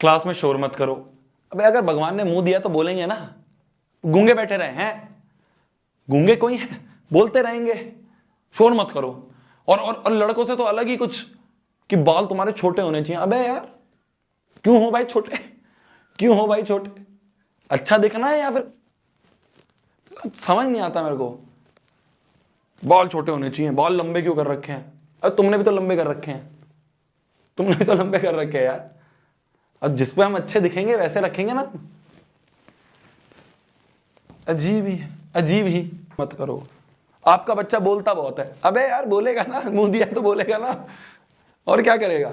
Class में शोर मत करो। अबे अगर भगवान ने मुंह दिया तो बोलेंगे ना, गूंगे बैठे रहे हैं, गूंगे कोई है, बोलते रहेंगे, शोर मत करो। और लड़कों से तो अलग ही कुछ कि बाल तुम्हारे छोटे होने चाहिए। अबे यार क्यों हो भाई छोटे, क्यों हो भाई छोटे? अच्छा दिखना है या फिर समझ नहीं आता मेरे को। बाल छोटे होने चाहिए, बाल लंबे क्यों कर रखे हैं? अरे तुमने भी तो लंबे कर रखे हैं, तुमने भी तो लंबे कर रखे हैं यार। अब जिस पे हम अच्छे दिखेंगे वैसे रखेंगे ना। अजीब ही, अजीब ही मत करो। आपका बच्चा बोलता बहुत है। अबे यार बोलेगा ना, मुंह दिया तो बोलेगा ना, और क्या करेगा।